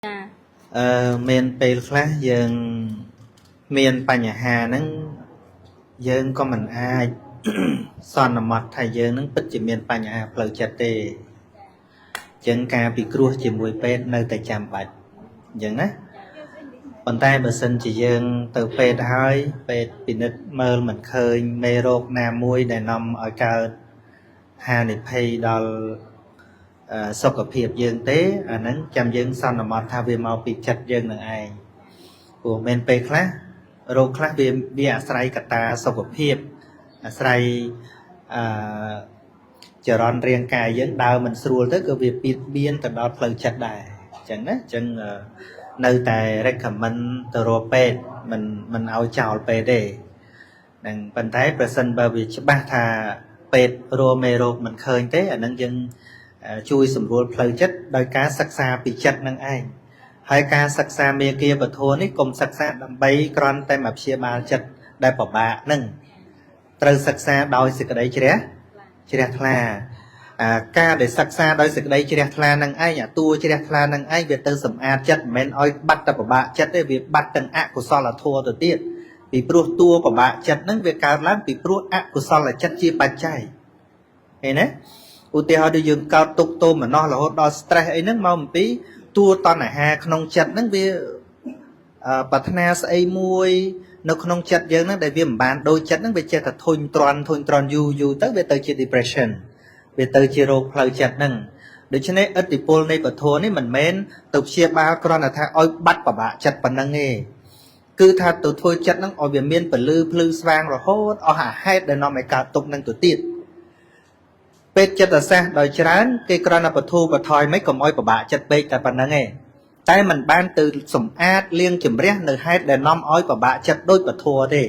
Miền Tây khác dương miền Pành Hà nâng dương có mình ai son là mặt thầy dương nâng bích chỉ miền Pành Hà phơi chặt tê chân ca bị cua chỉ mùi pet nơi tại chạm bạch dương á bàn tay bờ sân chỉ dương từ pet hơi pet bị nứt mơ mình khơi mê rột nà mùi để nằm ở cao hà nịp hay đo sọc ở phía dương tế nắng chăm dương son là mặt thà vì màu bị chặt dương là ai của men pe khác rồi khác vì sài cả ta sọc ở phía sài chờ đón riêng cài dẫn đào mình sưu tới cái việc biên từ đó lời chặt đài chẳng đấy chẳng nơi tại recommend từ rồi pe mình ao chào pe để đằng bàn tay present bởi vì ba thà pe romero mình khơi thế ở nâng dân chui sầm ruột phơi chất đôi cá sắc xa bị chất năng ai hai cá sắc xa mê kia và thua ní cùng sắc xa đầm bay con tay mập chia ba chất đại bảo bạ nâng từ sắc xa đôi sự cái đấy chia là ca để sắc xa đôi sự đấy chia là năng ai nhà tua chia là năng ai về từ sầm a chất men oi bắt tập bảo bạ chất để việc bắt tầng a của so là thua từ tiết bị pro tua bảo bạ chất nâng về cao lắm bị pro a của so là chất chia bàn chay thế đấy ưu tiên họ đi dùng cao tục tô mà nó là hốt đo stress ấy nước mau một tí tua toàn là hà không chặt nó vì bát na say muôi nó không chặt dân nó để vì bàn đôi chặt nó về chặt là thôi tròn du tới về tới chỉ depression về tới chỉ rô phơi chặt nâng để cho nên ít dipol này bật thua này mình men tập chia ba con là tha oi bắt bà bạ chặt bằng năng nghề cứ tha từ thôi chặt nó oi về miên bật lư vang rồi hốt hạ hết để nó mày cả tục năng tự tiếtเป็ดจัดสร้างโดยฉะนั้นcái con là bật thu bật thoi mấy cầm oi bạ chặtเป็ดแต่ปันนั่งไงแต่มันบ้านtừสมอาดเลี้ยงจิ๋มเรียนหนึ่งให้แต่น้อมอ้อยบะจัดด้วยบะทัวดิ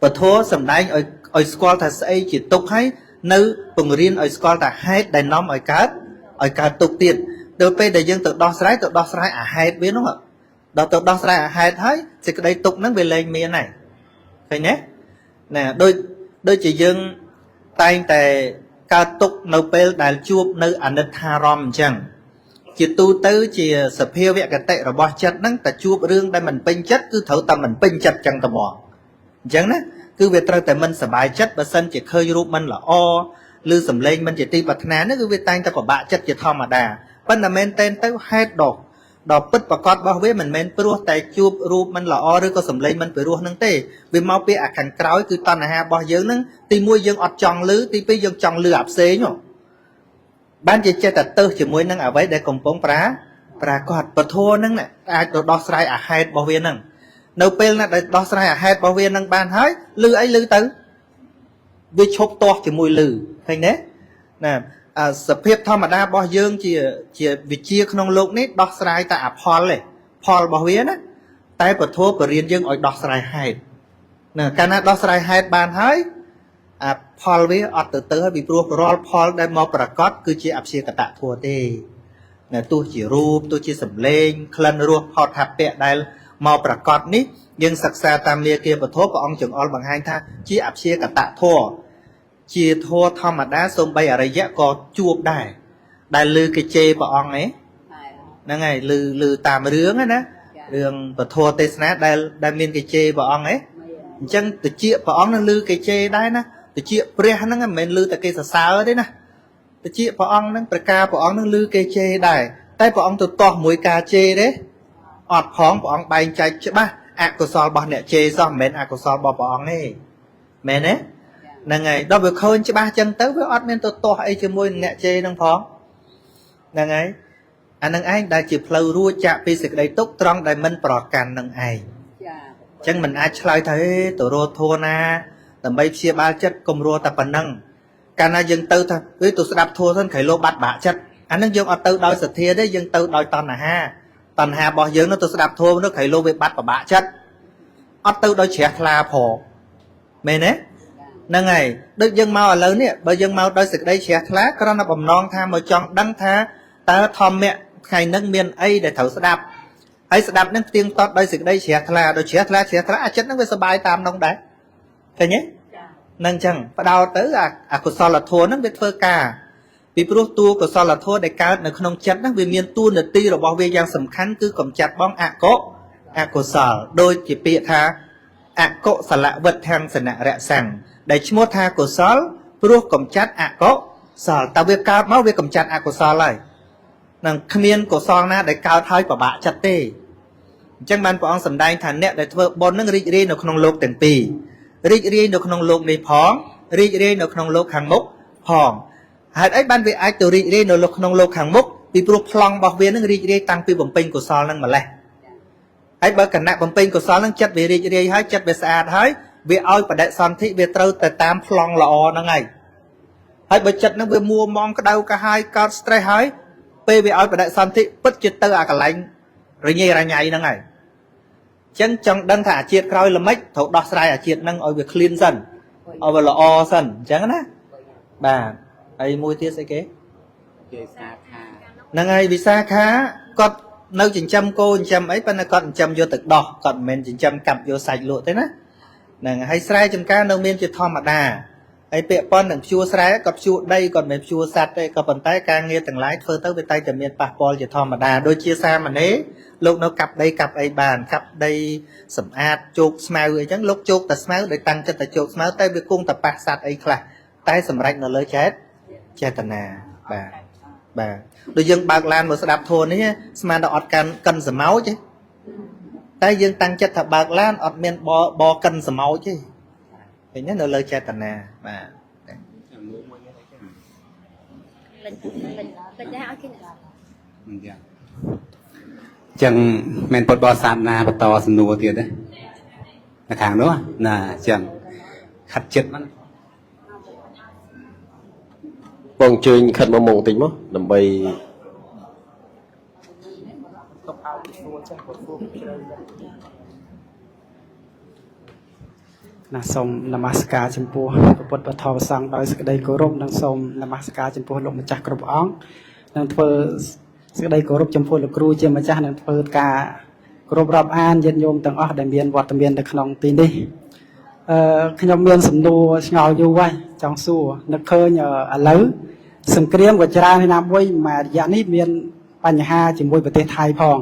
บะทัวสำได้อ้อยสกอลถ้าใส่จิตตกให้นึกปุ่งเรียนอ้อยสกอลแต่ให้แต่น้อมอ้อยการตกติดโดยไปแต่ยังตัวดอสไลด์ให้เว้นน้องอ่ะตัวดอสไลด์ให้ให้สิ่งใดตกนั่งไปเลยเมียnày thấy nhé nè đôi chỉ dưng tayแต่การตกនៅពេលដែលជួបនៅអនិច្ចារម្មណ៍អញ្ចឹងជាទូទៅជាសភាវគតិរបស់ចិត្តហ្នឹងតែជួបរឿងដែលមិនពេញចិត្តគឺត្រូវតែមិនពេញចិត្តចឹងតែមកអញ្ចឹងណាគឺវាត្រូវតែមិនសប្បាយចិត្តបើសិនជាឃើញរូបមិនល្អឬសម្លេងមិនជាទីប្រាថ្នានេះគឺវាតែងតែពិបាកចិត្តជាធម្មតាប៉ុន្តែមែនតែនទៅហេតុដល់ពិតប្រកបរបស់វាមិនមែនព្រោះតែជួបរូបមិនល្អឬក៏សម្លេងមិនពិរោះនឹងទេវាមកពីអាខាងក្រោយគឺតណ្ហារបស់យើងហ្នឹងទី1យើងអត់ចង់លឺទី2យើងចង់លឺអាផ្សេងបានជាចិត្តតែទៅជាមួយនឹងអ្វីដែលកំពុងប្រាកដពធហ្នឹងអាចទៅដោះស្រាយអាហេតុរបស់វាហ្នឹងនៅពេលណាដែលដោះស្រាយអាហេតុរបស់វាហ្នឹងបានហើយលឺអីលឺទៅវាឈប់ទាស់ជាមួយលឺឃើញទេណាសភាពធម្មតារបស់យើងជាវិជាក្នុងโลกនេះដោះស្រាយតែអផលទេផលរបស់វាណាតែពធបរៀនយើងឲ្យដោះស្រាយហេតុណាកាលណាដោះស្រាយហេតុបានហើយផលវាអត់ទៅហើយពីព្រោះរាល់ផលដែលមកប្រកបគឺជាអព្យាកតធัวទេណាទោះជារូបទោះជាសម្លេងក្លិនរសផតថាពៈដែលមកប្រកបនេះយើងសិក្សាតាមមាគាពធព្រះអង្គចង្អុលបង្ហាញថាជាអព្យាកតធัวជាធัวធម្មតាសូម្បីអរិយៈក៏ជួបដែរដែលលើគេជេរព្រះអង្គហ្នឹងហើយលើតាមរឿងណារឿងពធទេសនាដែលមានគេជេរព្រះអង្គអញ្ចឹងតិចព្រះអង្គនឹងលើគេជេរដែរណាតិចព្រះហ្នឹងមិនមែនលើតែគេសរសើរទេណាតិចព្រះអង្គហ្នឹងប្រការព្រះអង្គហ្នឹងលើគេជេរដែរតែព្រះអង្គទៅទាស់មួយការជេរទេអត់ផងព្រះអង្គបែងចែកច្បាស់អកុសលរបស់អ្នកជេរសោះមិនមែនអកុសលរបស់ព្រះអង្គទេមែនទេហ្នឹងហើយដល់វាឃើញច្បាស់ចឹងទៅវាអត់មានទៅទាស់អីជាមួយនឹងអ្នកជេរហ្នឹងផងហ្នឹងហើយអានឹងឯងដែលជាផ្លូវរួចចាក់ពីសេចក្តីទុក្ខត្រង់ដែលមិនប្រកាន់នឹងឯងអញ្ចឹងមិនអាចឆ្លើយថាទៅរត់ធัวណាដើម្បីព្យាបាលចិត្តកុំរត់តែប៉ុណ្ណឹងកាលណាយើងទៅថាវាទៅស្ដាប់ធัวសិនក្រៃលោបាត់បាក់ចិត្តអានឹងយើងអត់ទៅដោយសទ្ធាទេយើងទៅដោយតណ្ហារបស់យើងនោះទៅស្ដាប់ធัวនោះក្រៃលោវាបាត់ប្របាក់ចិត្តអត់ទៅដោយជ្រះថ្លាផងមែនទេហ្នឹងហើយដូចយើងមកឥឡូវនេះបើយើងមកដោយសេចក្តីជ្រះថ្លាគ្រាន់តែបំណងថាមកចង់ដឹងថាតើធម្មៈថ្ងៃហ្នឹងមានអីដែលត្រូវស្ដាប់ហើយស្ដាប់ហ្នឹងផ្ទៀងផ្ទាត់ដោយសេចក្តីជ្រះថ្លាដោយជ្រះថ្លាអាចិត្តហ្នឹងវាសុបាយតាមនោះដែរឃើញទេហ្នឹងអញ្ចឹងបដោតទៅអកុសលធម៌ហ្នឹងវាធ្វើការ ពីព្រោះតួកុសលធម៌ដែលកើតនៅក្នុងចិត្តហ្នឹងវាមានតួនាទីរបស់វាយ៉ាងសំខាន់គឺកំចាត់បងអកុសលដូចជាពាក្យថាអកុសលវិទ្ធាំងសនៈរក្សាំងដែលឈ្មោះថាកុសលព្រោះកំចាត់អកុសលតើវាកើតមកវាកំចាត់អកុសលហើយនឹងគ្មានកុសលណាដែលកើតហើយពិបាកចិត្តទេអញ្ចឹងបានព្រះអង្គសម្ដែងថាអ្នកដែលធ្វើបុណ្យនឹងរីករាយនៅក្នុងលោកទាំងពីររីករាយនៅក្នុងលោកនេះផងរីករាយនៅក្នុងលោកខាងមុខផងហេតុអីបានវាអាចទៅរីករាយនៅក្នុងលោកខាងមុខពីព្រោះប្លង់របស់វានឹងរីករាយតាំងពីបំពេញកុសលនឹងម្លេះហើយបើគណៈបំពេញកុសលនឹងចិត្តវារីករាយហើយចិត្តវាស្អាតហើយវាឲ្យបដិសន្ធិវាត្រូវទៅតាមប្លង់ល្អហ្នឹងហើយបើចិត្តនឹងវាមួម៉ងក្តៅកាហាយកើត stress ហើយពេលវាឲ្យបដិសន្ធិពិតជាទៅអាកន្លែងរញ៉េរញ៉ៃហ្នឹងហើយអញ្ចឹងចង់ដឹងថាអាជាតិក្រោយល្មិចត្រូវដោះស្រាយអាជាតិហ្នឹងឲ្យវា clean សិនឲ្យវាល្អសិនអញ្ចឹងណាបាទហើយមួយទៀតស្អីគេវិសាខាហ្នឹងហើយវិសាខាគាត់នៅចិញ្ចឹមគោចិញ្ចឹមអីប៉ុន្តែគាត់ចិញ្ចឹមយកទៅដោះគាត់មិនមែនចិញ្ចឹមកាប់យកសាច់លក់ទេណាហ្នឹងហើយស្រែចម្ការនៅមានជាធម្មតាហើយពាក់ព័ន្ធនឹងភ្ជួរស្រែក៏ភ្ជួរដីគាត់មិនភ្ជួរសត្វទេក៏ប៉ុន្តែការងារទាំងឡាយធ្វើទៅវាតែតែមានប៉ះពាល់ជាធម្មតាដូចជាសាមណេរលោកនៅកាប់ដីកាប់អីបានកាប់ដីសម្អាតជោគស្មៅអីចឹងលោកជោគតែស្មៅដោយតាំងចិត្តតែជោគស្មៅតែវាគង់តែប៉ះសត្វអីខ្លះតែសម្រេចនៅលើចេតនាបាទដូចយើងបើកឡានមកស្ដាប់ធម៌នេះស្មានតែអត់កិនសម្ោចទេតែយើងតាំងចិត្តថាបើកឡានអត់មានបកិនសម្ោចទេឃើញទេនៅលើចេតនាបាទចឹងមែនពុតបោសាទណាបន្តសំណួរទៀតទេនៅខាងនោះណាចឹងខាត់ចិត្តហ្នឹងបងជើញខិតមកមកតិចមកដើម្បីណាសូមនមស្ការចំពោះព្រះពុទ្ធពធព្រះសង្ឃដោយសេចក្តីគោរពនិងសូមនមស្ការចំពោះលោកម្ចាស់គ្រប់អង្គនិងធ្វើសេចក្តីគោរពចំពោះលោកគ្រូជាម្ចាស់និងធ្វើការគោរពរាប់អានញាតិញោមទាំងអស់ដែលមានវត្តមាននៅក្នុងទីនេះខ្ញុំមានសំណួរឆ្ងល់យូរហើយចង់សួរនឹកឃើញឥឡូវសង្គ្រាមក៏ច្រើនហើយណាមួយមួយរយៈនេះមានបញ្ហាជាមួយប្រទេសថៃផង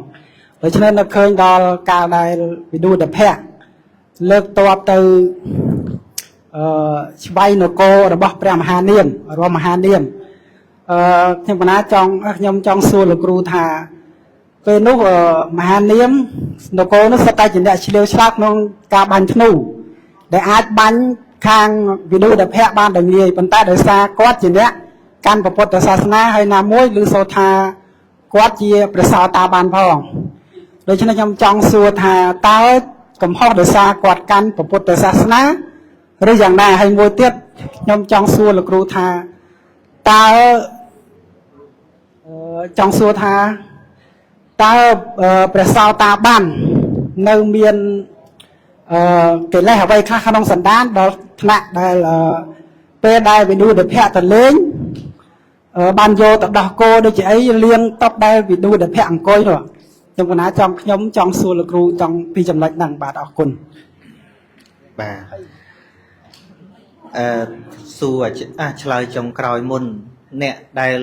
ដូច្នេះនឹកឃើញដល់កាលដែលវិឌូតភៈលើកតបទៅស្វ័យនគររបស់ព្រះមហានាមរួមមហានាមខ្ញុំចង់សួរលោកគ្រូថាពេលនោះមហានាមនគរនោះសុទ្ធតែជាអ្នកឆ្លៀវឆ្លាតក្នុងការបាញ់ធ្នូដែលអាចបាញ់ខាងវិឌូតភៈបានដោយងាយប៉ុន្តែដោយសារគាត់ជាអ្នកកាន់ពុទ្ធសាសនាហើយណាមួយឬសូថាគាត់ជាព្រះសោតាបានផងដូច្នេះខ្ញុំចង់សួរថាតើកំហុសដោយសារគាត់កាន់ពុទ្ធសាសនាឬយ៉ាងណាហើយមួយទៀតខ្ញុំចង់សួរលោកគ្រូថាតើចង់សួរថាតើព្រះសោតាបាននៅមានកិលេសអ្វីខ្លះក្នុងសន្តានដល់ថ្នាក់ដែលពេលដែលវិឌូតភៈទៅលេងបានយកទៅដោះគោដូចជាអីលៀងតបដែលវិឌូតភៈអង្គុយនោះខ្ញុំចង់សួរលោកគ្រូចង់ពីចំណុចហ្នឹងបាទអរគុណបាទសួរឆ្លើយចុងក្រោយមុនអ្នកដែល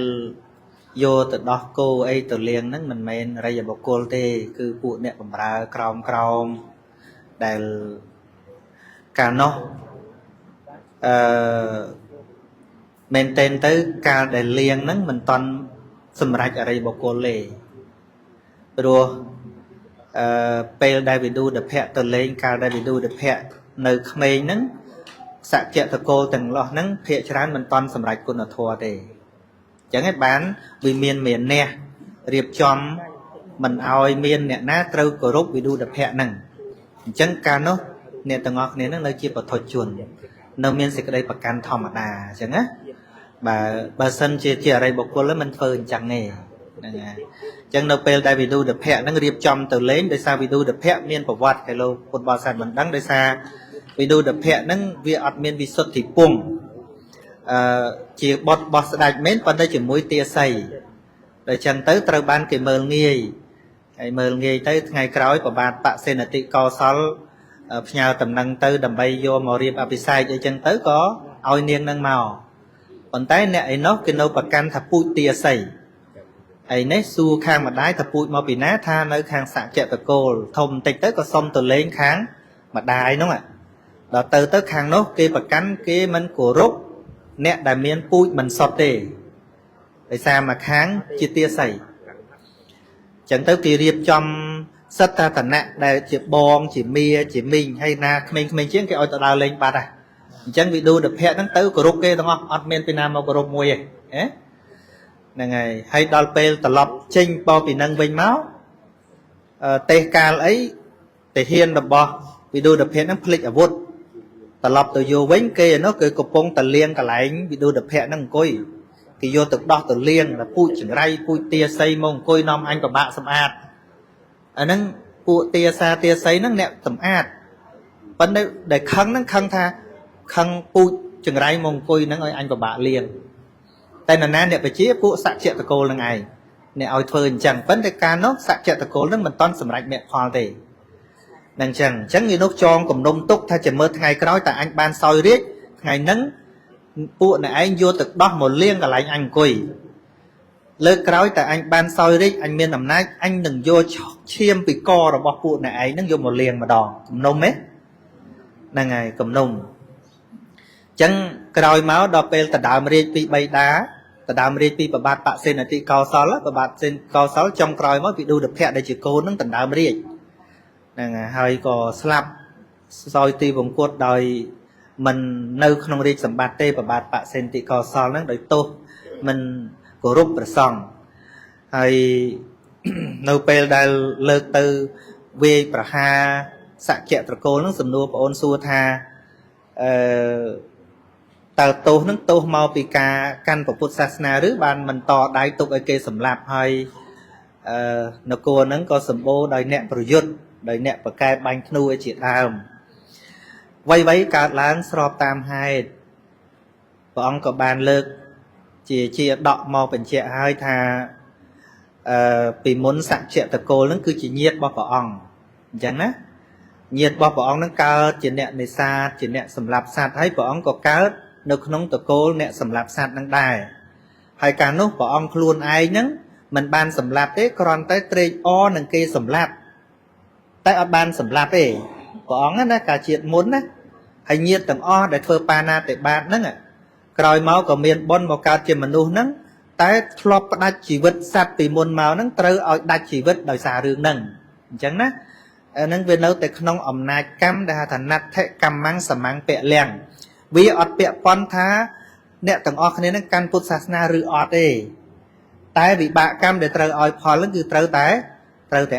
យកទៅដោះគោអីទៅលៀងហ្នឹងមិនមែនរិយបុគ្គលទេគឺពួកអ្នកបម្រើក្រោមដែលកាលនោះមែនតែនទៅកាលដែលលៀងហ្នឹងមិនតន់សម្រេចអរិយបុគ្គលទេព្រោះពេលដែលវិឌូតភៈទៅលេងកាលដែលវិឌូតភៈនៅក្មេងហ្នឹងសច្ចតកោទាំងអស់ហ្នឹងភាគច្រើនមិនតន់សម្រេចគុណធម៌ទេអញ្ចឹងឯងបានវាមានមេនះរៀបចំមិនឲ្យមានអ្នកណាត្រូវគោរពវិឌូតភៈហ្នឹងអញ្ចឹងកាលនោះអ្នកទាំងអស់គ្នាហ្នឹងនៅជាបុថុជននៅមានសេចក្តីប្រកាន់ធម្មតាអញ្ចឹងណាបើសិនជាអរិយបុគ្គលមិនធ្វើអញ្ចឹងទេហ្នឹងហើយអញ្ចឹងនៅពេលដែលវិឌូតភៈហ្នឹងរៀបចំទៅលេងដោយសារវិឌូតភៈមានប្រវត្តិគេលោកពុទ្ធបរិស័ទមិនដឹងដោយសារវិឌូតភៈហ្នឹងវាអត់មានវិសុទ្ធិពងជាបុត្ររបស់ស្ដេចមែនប៉ុន្តែជាមួយទាស័យដល់អញ្ចឹងទៅត្រូវបានគេមើលងាយហើយមើលងាយទៅថ្ងៃក្រោយប្របាទបសេនតិកោសលផ្ញើតំណែងទៅដើម្បីយកមករៀបអភិសេកអីចឹងទៅក៏ឲ្យនាងនឹងមក còn tay nè ấy nó cái nấu bạc can thà pui tia xây ấy nấy xu khang mà đái thà pui mau bị ná tha nơi khang sạ chẹt tờ cô thông tịch tới có xong từ lên kháng mà đái đúng không ạ đó từ tới khang nó cái bạc cắn cái mình của rốt nè đại miên pui mình sọt tê tại sao mà kháng chia tia xây chẳng tới kỳ riệp trong sắt ta tận nè đây chỉ bong chỉ mía chỉ mình hay na mình chiến cái oi tao đào lên ba này chẳng bị đu được hẹn tới của rốt kê đúng không admin pin nam của rốt mùi ấy này ngày hay đào pel tập lập chinh bao bị nâng vinh máu tê ca ấy tê hiên đập bò bị đu được hẹn nó click ở vút tập lập từ vô vĩnh kê nó cười cục bông tờ liên cả lại bị đu được hẹn nó coi thì vô từ đó từ liên là pui chừng ray pui tia xây mông coi nom anh của bạn xâm ạt anh nâng pui tia xa tia xây nó nẹo tầm ạt vấn đề để khăn nó khăn tha khăn pui chừng ray mông coi nó ơi anh của bạn liền tay là nan nẹo phải chia pui sạ chẹt từ cô là ngày nẹo oi phơi chẳng vấn đề ca nó sạ chẹt từ cô nó mình toàn sầm rạch mẹ khoa thì nàng chẳng như nước tròn cùng nông túc thay chỉ mơ ngày cái nói tại anh ban soi riết ngày nắng phụ này anh vô thực đó một liên cả lại anh quỳ lơ cái tại anh ban soi riết anh miên nằm nát anh đừng vô chiêm bị co rồi bỏ phụ này ấy nó vô một liền mà đòn cùng nông ấy là ngày cầm nông chẳng cái máu đo pel ta đào riết bị bay đá ta đào riết bị bạt bạ sen là ti cao sáu là bạt sen cao sáu trong còi máu bị đu được hẹn để chỉ cô nó ta đào riết là hơi có slap soi ti vòng cột đòi mình nơi không đi sắm bát tê và bát bạ sen tị cò sò nó đòi tô mình cổ rúp và sòng hay nâu pel đai lơ từ về bà ha sạ chẹt từ cô nó sầm nua và ôn xua tha tờ tô nó tô mau bị ca căn của Phật Sasna rứ ban mình to đáy tục ở kê sầm lạp hay nó cô nó có sầm bô đòi nẹt rồi dứt đòi nẹt và cai bánh nuôi chị đào vay vấy cả láng sọp tam hai và ông có bàn lực chỉ đọ màu bình trẻ hai thà vì muốn sẵn trẻ từ cô nó cứ chỉ nhiệt bao bỏ ông chẳng á nhiệt bao bỏ ông nó cao chỉ nẹt này xa chỉ nẹt sầm lạp sạt hay bỏ ông có cá nó không từ cô nẹt sầm lạp sạt năng đài hay cả lúc bỏ ông luôn ai nhẫn mình ban sầm lạp thế còn tới tre o nâng kia sầm lạp tại ở ban sầm lạp ấy bỏ ông á cả chuyện muốn á hay nhiệt tầng o để phơi pana để bạn nâng ạ còi máu của miền bon màu cao trên mình luôn nâng tại flop đa chỉ vật sạt từ môn màu nâng trơ ở đa chỉ vật đời xả rừng nâng chẳng á nâng về nấu tại không ẩm nai cam để thành nát thế cam mang sầm mang bẹ lèng vì ọt bẹ pon thá nè tầng o này nâng căn Phật Sasna rư ọt đi tại vì bạ cam để trơ oi phò lắm cứ trơ tại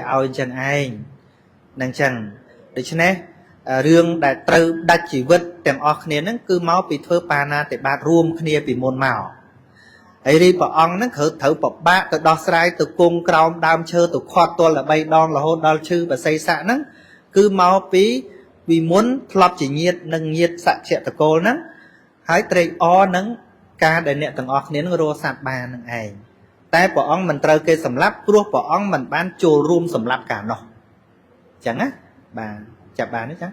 oi chẳng ai nâng chẳng để cho nên riêng đại trừ đại chỉ vật tiền ở kia nó cứ máu bị thưa pana để ba rùm kia bị môn màu ấy đi bỏ ong nó thử bỏ ba từ đo sai từ cung còng đam chơi từ khoa to là bay đòn là hôn đo chư và xây xạ nó cứ máu bí vì muốn lọp chỉ nhiệt nâng nhiệt xạ trẻ từ cô nó hãy trade o nâng ca để nè tầng ở kia nó rô sạt ba nâng ai tại bỏ ong mình trừ cây sầm lấp ruột bỏ ong mình bán chùa rùm sầm lấp cả nó chẳng á bà chạp bà nữa chắc